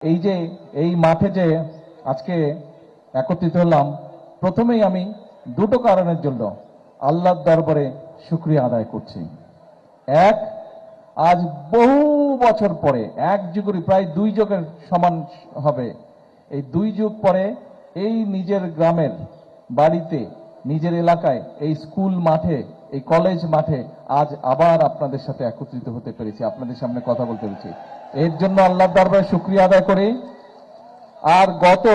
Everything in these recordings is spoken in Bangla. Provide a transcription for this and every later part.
এই যে এই মাঠে যে আজকে একত্রিত হলাম, প্রথমেই আমি দুটো কারণের জন্য আল্লাহর দরবারে শুকরিয়া আদায় করছি। এক, আজ বহু বছর পরে, এক যুগের প্রায় 2 যুগের সমান হবে, এই 2 যুগ পরে এই নিজের গ্রামের বাড়িতে, নিজের এলাকায়, এই স্কুল মাঠে, এই কলেজ মাঠে আজ আবার আপনাদের সাথে একত্রিত হতে পেরেছি, আপনাদের সামনে কথা বলতে পেরেছি। এর জন্য আল্লাহর দরবারে শুকরিয়া আদায় করি। আর গত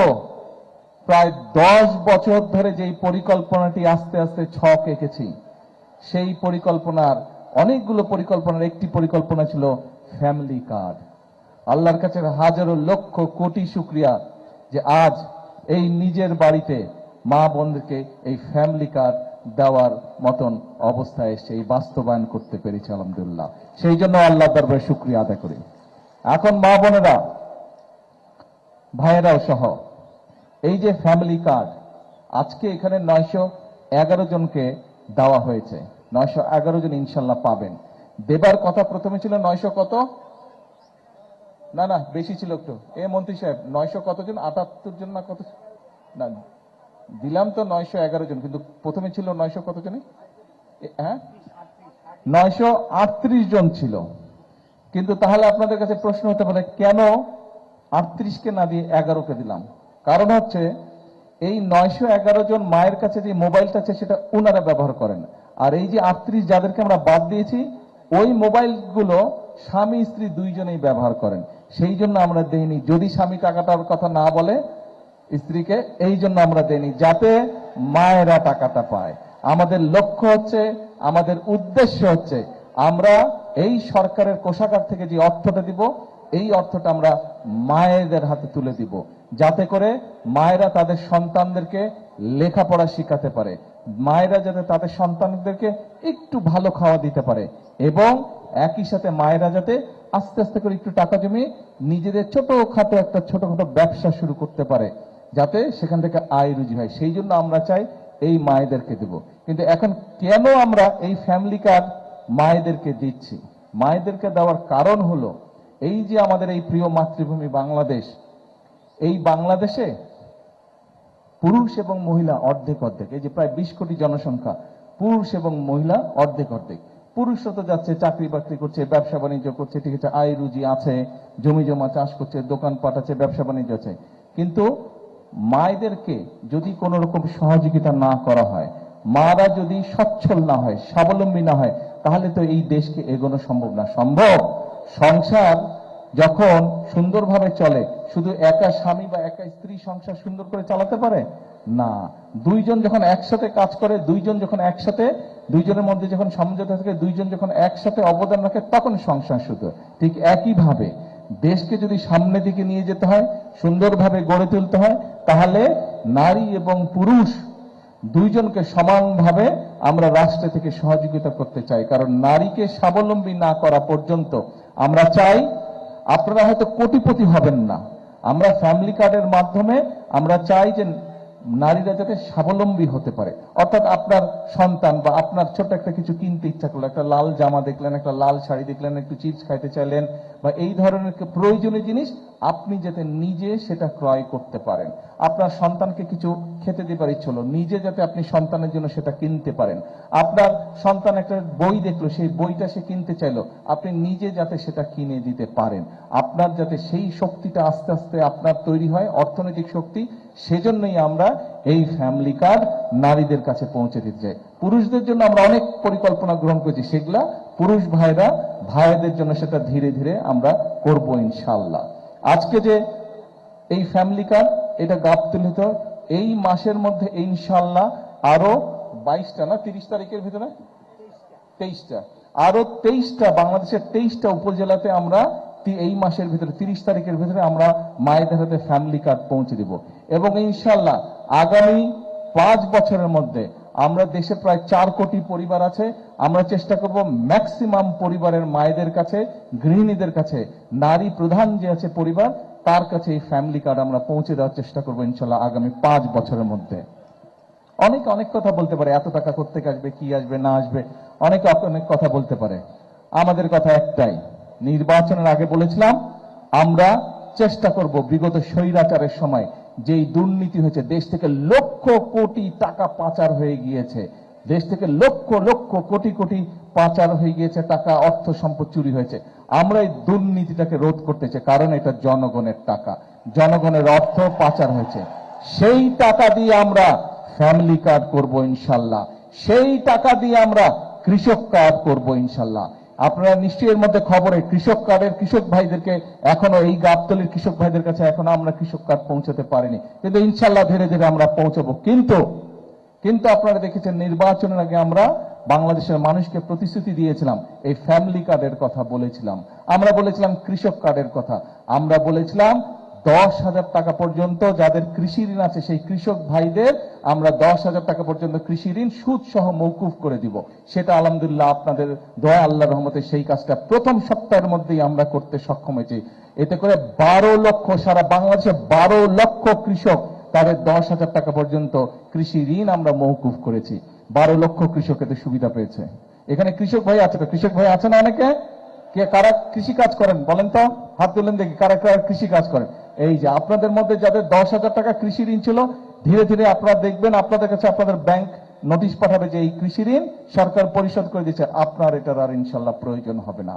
প্রায় 10 বছর ধরে যেই পরিকল্পনাটি আস্তে আস্তে ছক এঁকেছি, সেই পরিকল্পনার অনেকগুলো পরিকল্পনার একটি পরিকল্পনা ছিল ফ্যামিলি কার্ড। আল্লাহর কাছে হাজারো লক্ষ কোটি শুকরিয়া যে আজ এই নিজের বাড়িতে মা বোনদেরকে এই ফ্যামিলি কার্ড দেওয়ার মতন অবস্থায় এসে এই বাস্তবায়ন করতে পেরেছি, আলহামদুলিল্লাহ। সেই জন্য আল্লাহর দরবারে শুকরিয়া আদায় করি। এখন মা বোনেরা, ভাইয়েরাও সহ এই যে ফ্যামিলি কার্ড আজকে এখানে 911 জনকে দেওয়া হয়েছে। 911 জন ইনশাল্লাহ পাবেন। দেবার কথা প্রথমে ছিল 900 কত, না বেশি ছিল একটু। মন্ত্রী সাহেব 900 কত জন, 78 জন না কত? না, দিলাম তো 911 জন, কিন্তু প্রথমে ছিল 900 কত জন? হ্যাঁ, 938 জন ছিল। কিন্তু তাহলে আপনাদের কাছে প্রশ্ন হতে পারে, কেন 38কে না দিয়ে 11কে দিলাম? কারণ হচ্ছে এই 911 জন মায়ের কাছে যে মোবাইলটা আছে সেটা ওনারা ব্যবহার করেন, আর এই যে 38 যাদেরকে আমরা বাদ দিয়েছি ওই মোবাইলগুলো স্বামী স্ত্রী দুইজনেই ব্যবহার করেন। সেই জন্য আমরা দেইনি। যদি স্বামী টাকাটার কথা না বলে স্ত্রীকে, এই জন্য আমরা দেইনি, যাতে মায়েরা টাকাটা পায়। আমাদের লক্ষ্য হচ্ছে, আমাদের উদ্দেশ্য হচ্ছে, আমরা এই সরকারের কোষাগার থেকে যে অর্থটা দিব, এই অর্থটা আমরা মায়েদের হাতে তুলে দিব, যাতে করে মায়েরা তাদের সন্তানদেরকে লেখাপড়া শিখাতে পারে, মায়েরা যাতে তাদের সন্তানদেরকে একটু ভালো খাওয়া দিতে পারে, এবং একই সাথে মায়েরা যাতে আস্তে আস্তে করে একটু টাকা জমিয়ে নিজেদের ছোটখাটো একটা ছোটখাটো ব্যবসা শুরু করতে পারে, যাতে সেখান থেকে আয় রুজি হয়। সেই জন্য আমরা চাই এই মায়েদেরকে দেব। কিন্তু এখন কেন আমরা এই ফ্যামিলি কার্ড মায়েদেরকে দিচ্ছি? মায়েদেরকে দেওয়ার কারণ হলো, এই যে আমাদের এই প্রিয় মাতৃভূমি বাংলাদেশ, এই বাংলাদেশে পুরুষ এবং মহিলা অর্ধেক অর্ধেক। এই যে প্রায় 20 কোটি জনসংখ্যা, পুরুষ এবং মহিলা অর্ধেক অর্ধেক। পুরুষরা তো যাচ্ছে, চাকরি বাকরি করছে, ব্যবসা বাণিজ্য করছে, ঠিক আছে, আয় রুজি আছে, জমি জমা চাষ করছে, দোকানপাট আছে, ব্যবসা বাণিজ্য আছে। কিন্তু মায়েদেরকে যদি কোনো রকম সহযোগিতা না করা হয়, মারা যদি সচ্ছল না হয়, স্বাবলম্বী না হয়, তাহলে তো এই দেশকে এগোনো সম্ভব না। সম্ভব? সংসার যখন সুন্দরভাবে চলে, শুধু একা স্বামী বা একা স্ত্রী সংসার সুন্দর করে চালাতে পারে না। দুইজন যখন একসাথে কাজ করে, দুইজন যখন একসাথে, দুইজনের মধ্যে যখন সমঝোতা থাকে, দুইজন যখন একসাথে অবদান রাখে, তখন সংসার শুধু। ঠিক একইভাবে দেশকে যদি সামনের দিকে নিয়ে যেতে হয়, সুন্দরভাবে গড়ে তুলতে হয়, তাহলে নারী এবং পুরুষ দুইজনকে সমানভাবে আমরা রাষ্ট্র থেকে সহযোগিতা করতে চাই। কারণ নারীকে স্বাবলম্বী না করা পর্যন্ত আমরা চাই, আপনারা হয়তো কোটিপতি হবেন না, আমরা ফ্যামিলি কার্ডের মাধ্যমে আমরা চাই যে নারীরা যাতে স্বাবলম্বী হতে পারে। অর্থাৎ আপনার সন্তান বা আপনার ছোট একটা কিছু কিনতে ইচ্ছা করলো, একটা লাল জামা দেখলেন, একটা লাল শাড়ি দেখলেন, একটু চিপস খাইতে চাইলেন, বা এই ধরনের প্রয়োজনীয় জিনিস আপনি যাতে নিজে সেটা ক্রয় করতে পারেন। আপনার সন্তানকে কিছু খেতে দিবার ইচ্ছে হলো, নিজে যাতে আপনি সন্তানের জন্য সেটা কিনতে পারেন। আপনার সন্তান একটা বই দেখলো, সেই বইটা সে কিনতে চাইলো, আপনি নিজে যাতে সেটা কিনে দিতে পারেন। আপনার যাতে সেই শক্তিটা আস্তে আস্তে আপনার তৈরি হয়, অর্থনৈতিক শক্তি। সেজন্যই আমরা এই ফ্যামিলি কার্ড নারীদের কাছে পৌঁছে দিতে চাই। পুরুষদের জন্য আমরা অনেক পরিকল্পনা গ্রহণ করেছি, সেগুলা পুরুষ ভাইদের জন্য সেটা ধীরে ধীরে আমরা করব ইনশাআল্লাহ। আজকে যে এই ফ্যামিলি কার্ড, এটা গাবতলীত এই মাসের মধ্যে ইনশাআল্লাহ আরো 22টা না 30 তারিখের ভিতরে 23টা, আরো 23টা, বাংলাদেশের 23টা উপজেলাতে আমরা এই মাসের ভিতরে 30 তারিখের ভিতরে আমরা মায়েদের হাতে ফ্যামিলি কার্ড পৌঁছে দিব। এবং ইনশাআল্লাহ আগামী 5 বছরের মধ্যে আমরা দেশে প্রায় 4 কোটি পরিবার আছে, আমরা চেষ্টা করব ম্যাক্সিমাম পরিবারের মায়েদের কাছে, গৃহিণীদের কাছে, নারী প্রধান যে আছে পরিবার, তার কাছে এই ফ্যামিলি কার্ড আমরা পৌঁছে দেওয়ার চেষ্টা করবো ইনশাআল্লাহ আগামী 5 বছরের মধ্যে। অনেকে অনেক কথা বলতে পারে, এত টাকা কোত্থেকে আসবে, কি আসবে না আসবে, অনেকে অনেক কথা বলতে পারে। আমাদের কথা একটাই, নির্বাচনের আগে বলেছিলাম আমরা চেষ্টা করব বিগত স্বৈরাচারের সময় যেই দুর্নীতি হয়েছে, দেশ থেকে লক্ষ কোটি টাকা পাচার হয়ে গিয়েছে, দেশ থেকে লক্ষ লক্ষ কোটি কোটি পাচার হয়ে গিয়েছে, টাকা অর্থ সম্পদ চুরি হয়েছে, আমরা এই দুর্নীতিটাকে রোধ করতে চাই। কারণ এটা জনগণের টাকা, জনগণের অর্থ পাচার হয়েছে। সেই টাকা দিয়ে আমরা ফ্যামিলি কার্ড করব ইনশাল্লাহ, সেই টাকা দিয়ে আমরা কৃষক কার্ড করব ইনশাল্লাহ। আপনারা নিশ্চয়ই এর মধ্যে খবরে কৃষক কার্ডের কৃষক ভাইদেরকে এখনো এই গাবতলীর কৃষক ভাইদের কাছে এখনো আমরা কৃষক কার্ড পৌঁছতে পারিনি, কিন্তু ইনশাল্লাহ ধীরে ধীরে আমরা পৌঁছবো। কিন্তু আপনারা দেখেছেন নির্বাচনের আগে আমরা বাংলাদেশের মানুষকে প্রতিশ্রুতি দিয়েছিলাম, এই ফ্যামিলি কার্ডের কথা বলেছিলাম, আমরা বলেছিলাম কৃষক কার্ডের কথা, আমরা বলেছিলাম 10,000 টাকা পর্যন্ত যাদের কৃষি ঋণ আছে সেই কৃষক ভাইদের আমরা 10,000 টাকা পর্যন্ত কৃষি ঋণ সুদ সহ মৌকুফ করে দিব। সেটা আলহামদুলিল্লাহ আপনাদের দয়া, আল্লাহর রহমতে সেই কাজটা প্রথম সপ্তাহের মধ্যেই আমরা করতে সক্ষম হয়েছি। এতে করে 12 লক্ষ, সারা বাংলাদেশে 12 লক্ষ কৃষক তাদের 10,000 টাকা পর্যন্ত কৃষি ঋণ আমরা মৌকুফ করেছি। 12 লক্ষ কৃষক এতে সুবিধা পেয়েছে। এখানে কৃষক ভাই আছে তো? কৃষক ভাই আছে না অনেকে? কে কারা কৃষি কাজ করেন বলেন তো, হাত তুলেন দেখি কারা কারা কৃষি কাজ করেন। এই যে আপনাদের মধ্যে যাদের 10,000 টাকা কৃষি ঋণ ছিল, ধীরে ধীরে আপনারা দেখবেন আপনাদের কাছে আপনাদের ব্যাংক নোটিশ পাঠাবে যে এই কৃষি ঋণ সরকার পরিশোধ করে দিচ্ছে, আপনার এটার আর ইনশাল্লাহ প্রয়োজন হবে না।